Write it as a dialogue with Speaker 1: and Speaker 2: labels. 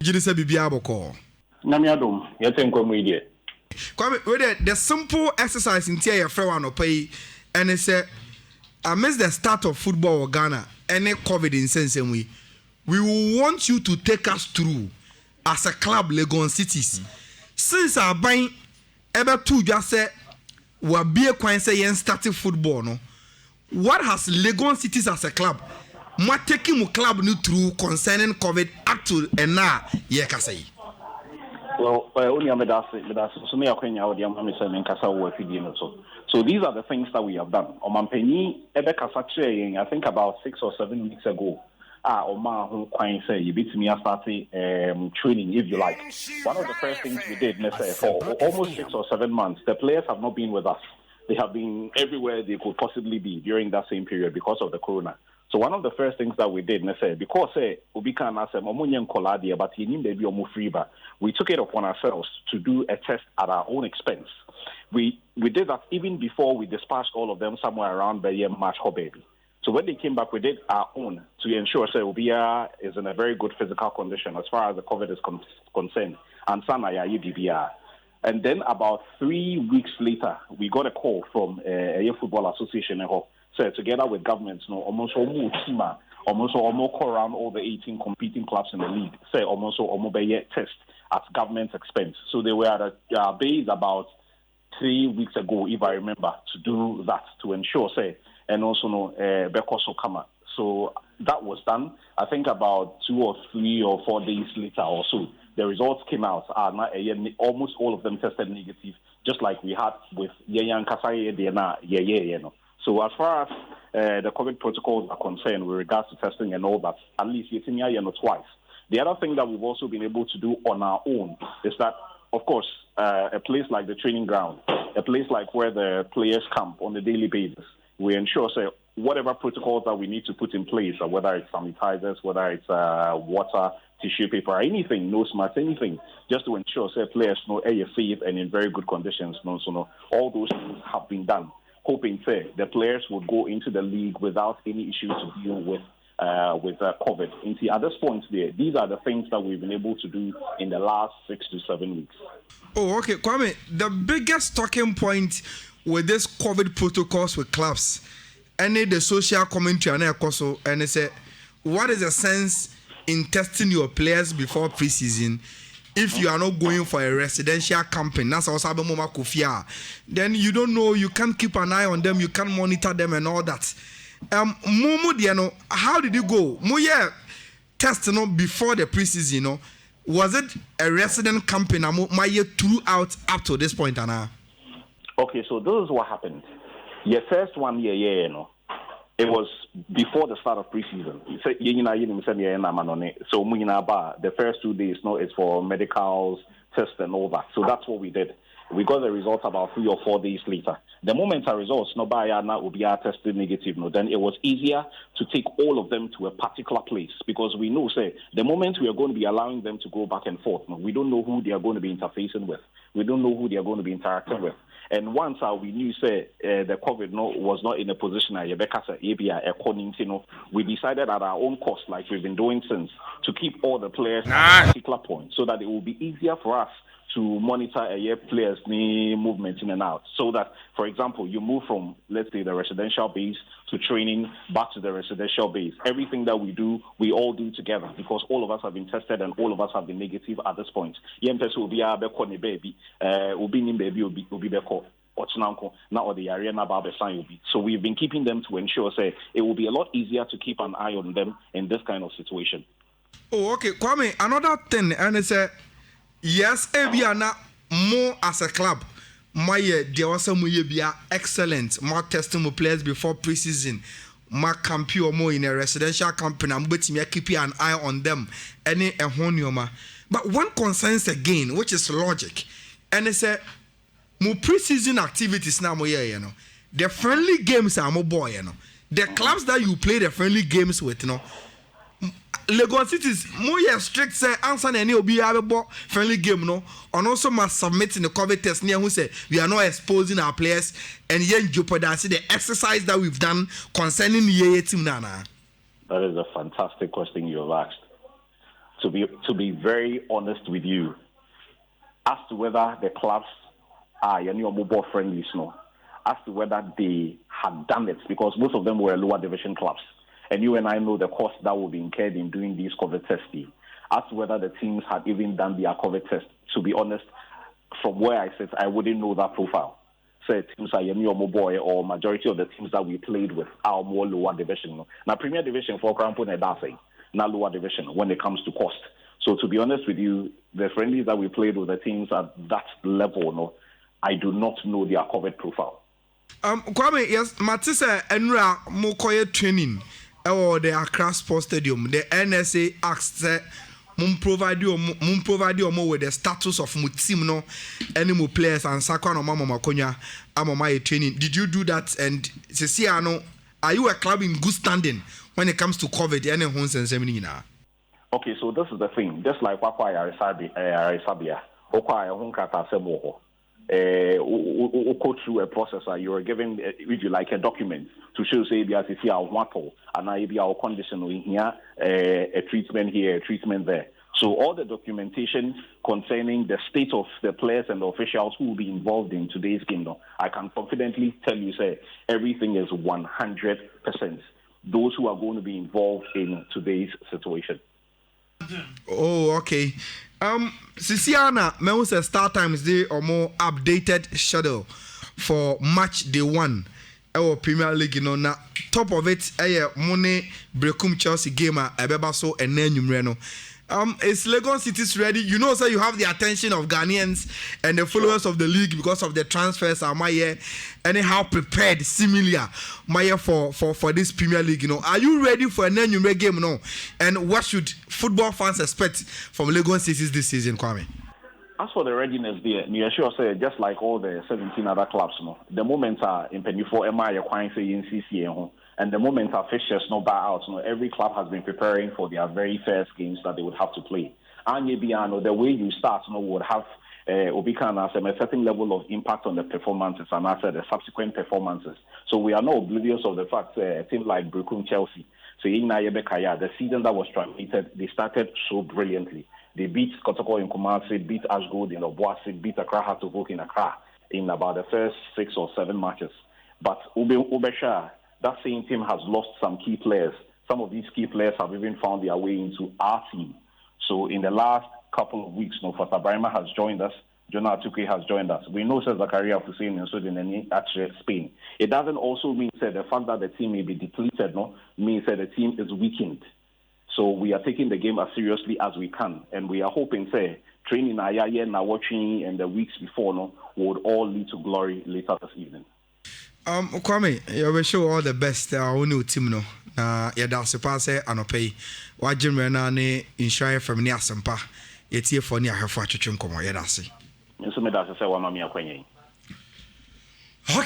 Speaker 1: Jidisa Bibia Boko.
Speaker 2: Namiadum, Yatenko media.
Speaker 1: Come with the simple exercise in Tia Frewan pay, and it said, amidst the start of football in Ghana, any COVID in sense, and we will want you to take us through as a club, Legon Cities. Since our buying ever two just say, we be a coin say, starting football, no. What has Legon Cities as a club? What taking my club new through concerning COVID up to and now, yeah, say.
Speaker 2: Well, only so me so these are the things that we have done. Omampeni Ebeka I think about 6 or 7 weeks ago. Oma who quite say you beat me starting training if you like. One of the first things we did, let's say, for almost 6 or 7 months, the players have not been with us. They have been everywhere they could possibly be during that same period because of the corona. So one of the first things that we did, let's say, because Ubika and I said, but he knew maybe free, but we took it upon ourselves to do a test at our own expense. We did that even before we dispatched all of them somewhere around the year March, baby. So when they came back, we did our own to ensure that Ubia is in a very good physical condition as far as the COVID is concerned. And Sanaya BBR. And then about 3 weeks later, we got a call from a football association. So together with governments, almost around all the 18 competing clubs in the league, say almost test at government's expense. So they were at a base about 3 weeks ago, if I remember, to do that to ensure, and also Bekoso Kama. So that was done. I think about 2 or 3 or 4 days later or so, the results came out. Almost all of them tested negative, just like we had with Yeyan Kasai. So as far as the COVID protocols are concerned with regards to testing and all that, at least twice. The other thing that we've also been able to do on our own is that, of course, a place like the training ground, a place like where the players camp on a daily basis, we ensure, whatever protocols that we need to put in place, whether it's sanitizers, whether it's water, tissue paper, anything, nose masks, anything, just to ensure, players know are safe and in very good conditions. All those things have been done, hoping the players would go into the league without any issues to deal with COVID. At this point, these are the things that we've been able to do in the last 6 to 7 weeks.
Speaker 1: Oh, okay, Kwame. The biggest talking point with this COVID protocols with clubs, the social commentary and they say, what is the sense in testing your players before preseason if you are not going for a residential camping? That's also Moma Kufia. Then you don't know, you can't keep an eye on them, you can't monitor them and all that. Momo, how did you go? Moye test before the preseason, was it a resident camping throughout up to this point?
Speaker 2: Okay, so this is what happened. Your first 1 year, it was before the start of preseason. So the first 2 days, it's for medicals, tests and all that. So that's what we did. We got the results about 3 or 4 days later. The moment our results, will be tested negative, then it was easier to take all of them to a particular place because we know, the moment we are going to be allowing them to go back and forth, we don't know who they are going to be interfacing with. We don't know who they are going to be interacting with. And once we knew, the COVID was not in a position, we decided at our own cost, like we've been doing since, to keep all the players at a particular point so that it will be easier for us to monitor players' movement in and out. So that, for example, you move from, let's say, the residential base to training back to the residential base. Everything that we do, we all do together because all of us have been tested and all of us have been negative at this point. So we've been keeping them to ensure, it will be a lot easier to keep an eye on them in this kind of situation.
Speaker 1: Oh, okay. Kwame, another thing, and it's yes, we are not more as a club. There was some excellent, more testing more players before preseason. More campy or more in a residential company. I'm going to keep an eye on them. Any a honioma. But one concerns again, which is logic, and it's more preseason activities now. The friendly games are more boy. The clubs that you play the friendly games with, Legon Cities more strict say answer any obi friendly game and also must submit in the COVID test near who say we are not exposing our players and yet jeopardize the exercise that we've done concerning the team nana.
Speaker 2: That is a fantastic question you have asked. to be very honest with you, as to whether the clubs are mobile friendly, as to whether they had done it, because most of them were lower division clubs. And you and I know the cost that will be incurred in doing these COVID testing. As to whether the teams had even done their COVID test, to be honest, from where I sit, I wouldn't know that profile. Say teams are mobile, or majority of the teams that we played with are more lower division. Now, Premier Division for example, now lower division when it comes to cost. So to be honest with you, the friendlies that we played with the teams at that level, I do not know their COVID profile.
Speaker 1: Kwame, yes, Matisa Enra Mokoye training or the Accra Sports Stadium. The NSA asked Mum provide you more with the status of Mutim any more players and Sakwan or Mama Makonya Amama training. Did you do that? And Ceciano, are you a club in good standing when it comes to COVID? Any homes and seminar?
Speaker 2: Okay, so this is the thing. Just like Wakwai Arisabia, Okwai Hunkata Semo. Go through a process. You are given, if you like, a document to show, say, if you are water and I be our condition in here, a treatment here, a treatment there. So all the documentation concerning the state of the players and the officials who will be involved in today's game, I can confidently tell you, say, everything is 100%. Those who are going to be involved in today's situation.
Speaker 1: Oh, okay. Sisiana, me say start times day or more updated schedule for match day 1. Our Premier League, na top of it, money Brekum Chelsea game Ebebaso and Nenumreno. Is Lagos City's ready? You know, sir, you have the attention of Ghanaians and the followers of the league because of the transfers. Am I anyhow prepared, similar, for this Premier League? Are you ready for a Nenumre game? And what should football fans expect from Lagos City this season, Kwame?
Speaker 2: As for the readiness there, me sure say just like all the 17 other clubs, the moments are in penny for MI acquiring say in CCA. And the moment our fixtures buy out, every club has been preparing for their very first games that they would have to play. And maybe the way you start, would have Obikan as a certain level of impact on the performances and after the subsequent performances. So we are not oblivious of the fact a team like Brekum Chelsea, the season that was transmitted, they started so brilliantly. They beat Kotoko in Kumasi, beat Ashgold in Obuasi, beat Accra Hatuvok in Accra in about the first 6 or 7 matches. But Ubesha, that same team has lost some key players. Some of these key players have even found their way into our team. So in the last couple of weeks, Fata Brahima has joined us. Jonah Atuke has joined us. We know Zakaria Hussein in Sweden and actually Spain. It doesn't also mean that the fact that the team may be depleted, means that the team is weakened. So we are taking the game as seriously as we can. And we are hoping, training now watching and the weeks before would all lead to glory later this evening.
Speaker 1: Kwame, you wish you all the best. Our new team, that's a pass and pay. What Jim Renane insure from near Sampa. It's here for near her for Chunkomo. Yadasi.
Speaker 2: You say, Mamma Mia Queen.